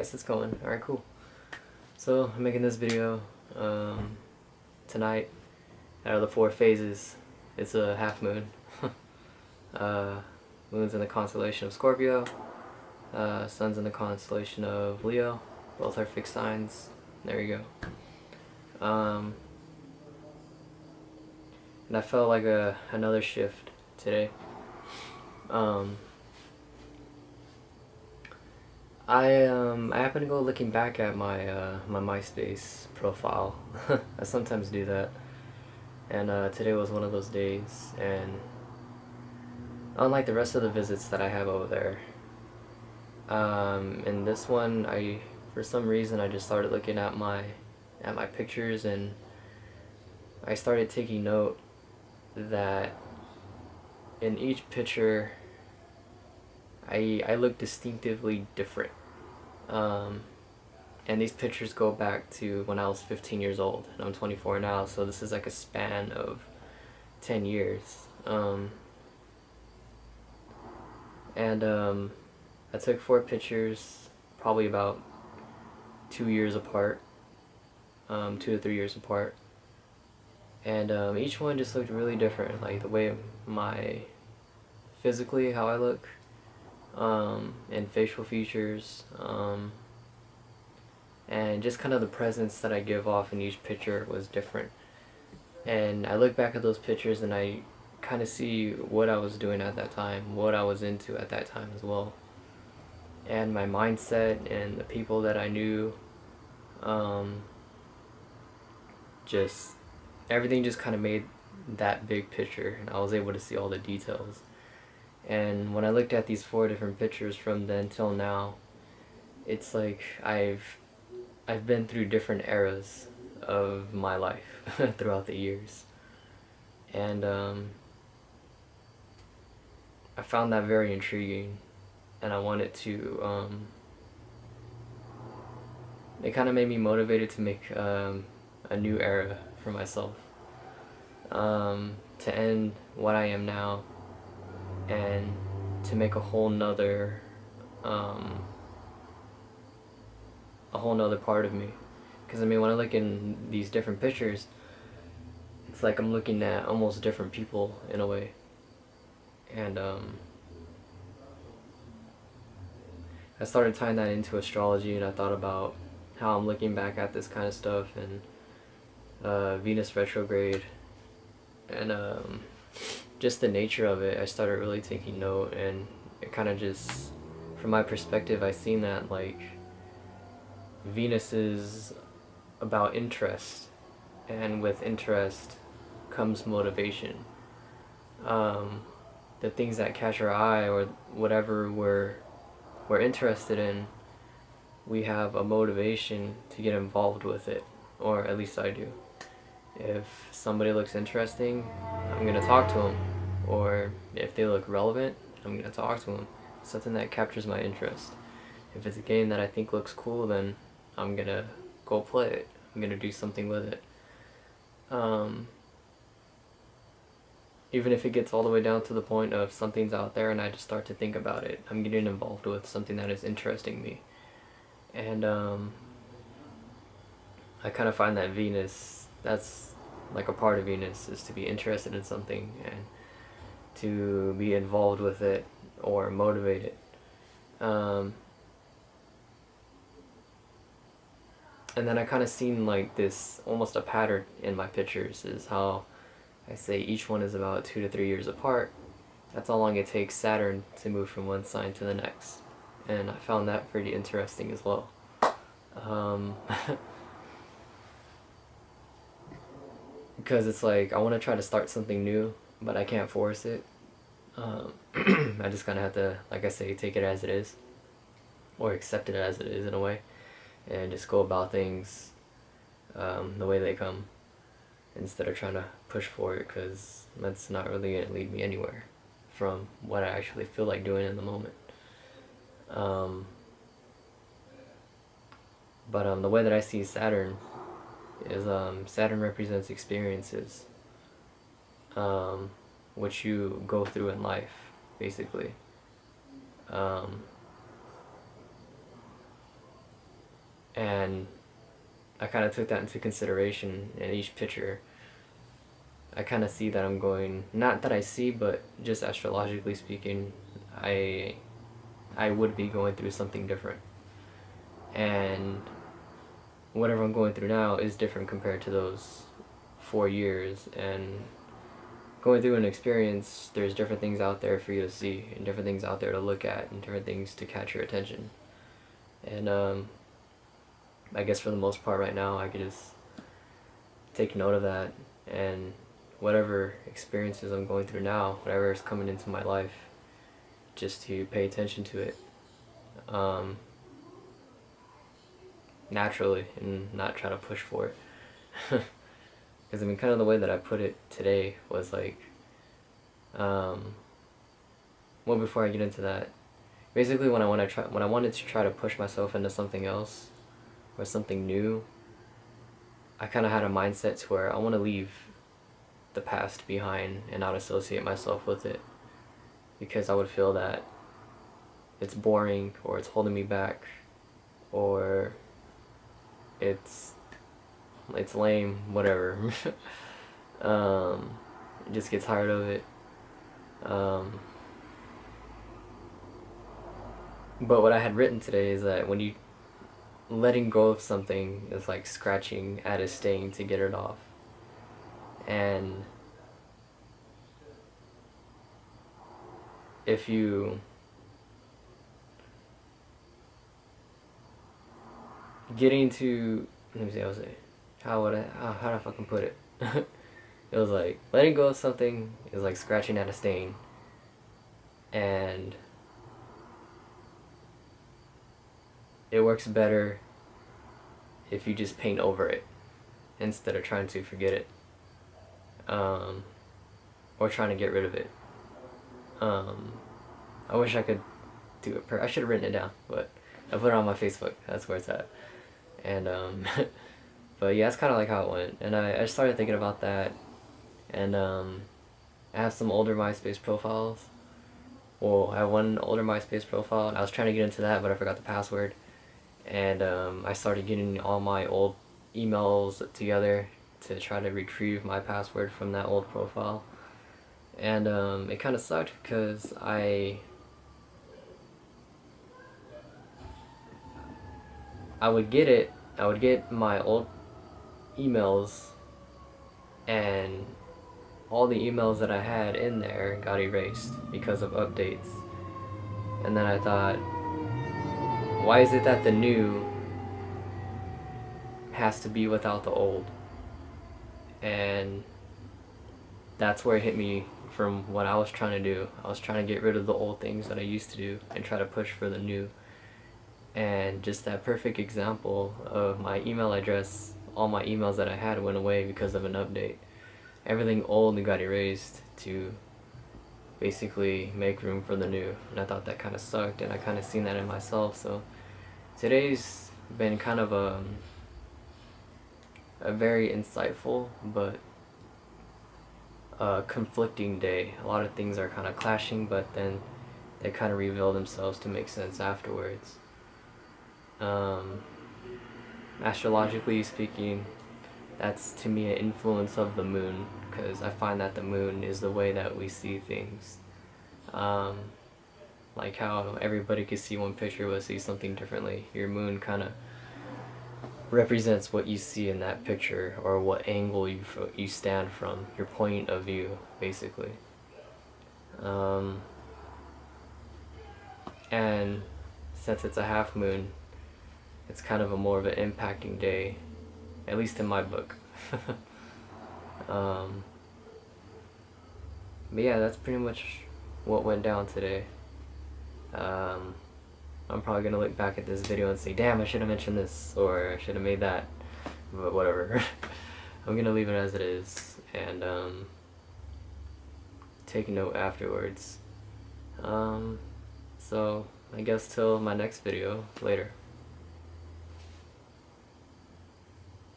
Guess it's going. Alright, cool. So, I'm making this video tonight. Out of the 4 phases, it's a half moon. Moon's in the constellation of Scorpio. Sun's in the constellation of Leo. Both are fixed signs. There you go. And I felt like another shift today. I happened to go looking back at my my MySpace profile. I sometimes do that, and today was one of those days. And unlike the rest of the visits that I have over there, in this one, for some reason I just started looking at my pictures, and I started taking note that in each picture I look distinctively different. And these pictures go back to when I was 15 years old, and I'm 24 now, so this is like a span of 10 years. I took 4 pictures, probably about 2 years apart, 2 to 3 years apart, and each one just looked really different, like the way physically how I look, and facial features, and just kind of the presence that I give off in each picture was different. And I look back at those pictures and I kind of see what I was doing at that time, what I was into at that time as well, and my mindset and the people that I knew. Just everything just kind of made that big picture, and I was able to see all the details. And when I looked at these 4 different pictures from then till now, it's like I've been through different eras of my life throughout the years, and I found that very intriguing, and I wanted to. It kind of made me motivated to make a new era for myself, to end what I am now, and to make a whole nother part of me. Because I mean, when I look in these different pictures, it's like I'm looking at almost different people in a way. And I started tying that into astrology, and I thought about how I'm looking back at this kind of stuff, and Venus retrograde, and just the nature of it. I started really taking note, and it kind of just, from my perspective, I seen that like Venus is about interest, and with interest comes motivation. The things that catch our eye, or whatever we're interested in, we have a motivation to get involved with it, or at least I do. If somebody looks interesting, I'm gonna talk to them, or if they look relevant, I'm gonna talk to them. Something that captures my interest. If it's a game that I think looks cool, then I'm gonna go play it. I'm gonna do something with it. Even if it gets all the way down to the point of something's out there and I just start to think about it, I'm getting involved with something that is interesting me. And I kind of find that Venus, that's like a part of Venus, is to be interested in something and to be involved with it or motivated. And then I kind of seen like this, almost a pattern in my pictures, is how I say each one is about 2 to 3 years apart. That's how long it takes Saturn to move from one sign to the next. And I found that pretty interesting as well. Because it's like I want to try to start something new, but I can't force it. I just kind of have to, like I say, take it as it is, or accept it as it is in a way, and just go about things the way they come, instead of trying to push for it, because that's not really going to lead me anywhere from what I actually feel like doing in the moment. But the way that I see Saturn is Saturn represents experiences, which you go through in life, basically. And I kind of took that into consideration in each picture. I kind of see that I'm going, not that I see, but just astrologically speaking, I would be going through something different. And whatever I'm going through now is different compared to those 4 years. And going through an experience, there's different things out there for you to see, and different things out there to look at, and different things to catch your attention. And I guess for the most part right now, I could just take note of that, and whatever experiences I'm going through now, whatever is coming into my life, just to pay attention to it naturally and not try to push for it. Because I mean, kind of the way that I put it today was like, well, before I get into that, basically when I wanted to try to push myself into something else or something new, I kind of had a mindset to where I want to leave the past behind and not associate myself with it, because I would feel that it's boring, or it's holding me back, or it's lame, whatever. Just get tired of it. But what I had written today is that when you letting go of something is like scratching at a stain to get it off. And if you getting to, let me see, how do I fucking put it? It was like letting go of something is like scratching at a stain, and it works better if you just paint over it instead of trying to forget it, or trying to get rid of it. I wish I could do it. I should have written it down, but I put it on my Facebook. That's where it's at. And but yeah, that's kind of like how it went. And I started thinking about that, and I have some older MySpace profiles. Well, I have one older MySpace profile, and I was trying to get into that, but I forgot the password. And I started getting all my old emails together to try to retrieve my password from that old profile. And it kind of sucked because I would get my old emails, and all the emails that I had in there got erased because of updates. And then I thought, why is it that the new has to be without the old? And that's where it hit me from what I was trying to do. I was trying to get rid of the old things that I used to do and try to push for the new. And just that perfect example of my email address, all my emails that I had went away because of an update. Everything old got erased to basically make room for the new. And I thought that kind of sucked, and I kind of seen that in myself. So today's been kind of a very insightful but conflicting day. A lot of things are kind of clashing, but then they kind of reveal themselves to make sense afterwards. Astrologically speaking, that's to me an influence of the moon, because I find that the moon is the way that we see things. Like how everybody could see one picture but see something differently. Your moon kind of represents what you see in that picture, or what angle you stand from, your point of view, basically. And since it's a half moon, it's kind of a more of an impacting day, at least in my book. But yeah, that's pretty much what went down today. I'm probably gonna look back at this video and say, damn, I should have mentioned this, or I should have made that, but whatever. I'm gonna leave it as it is, and take a note afterwards. So I guess till my next video, later.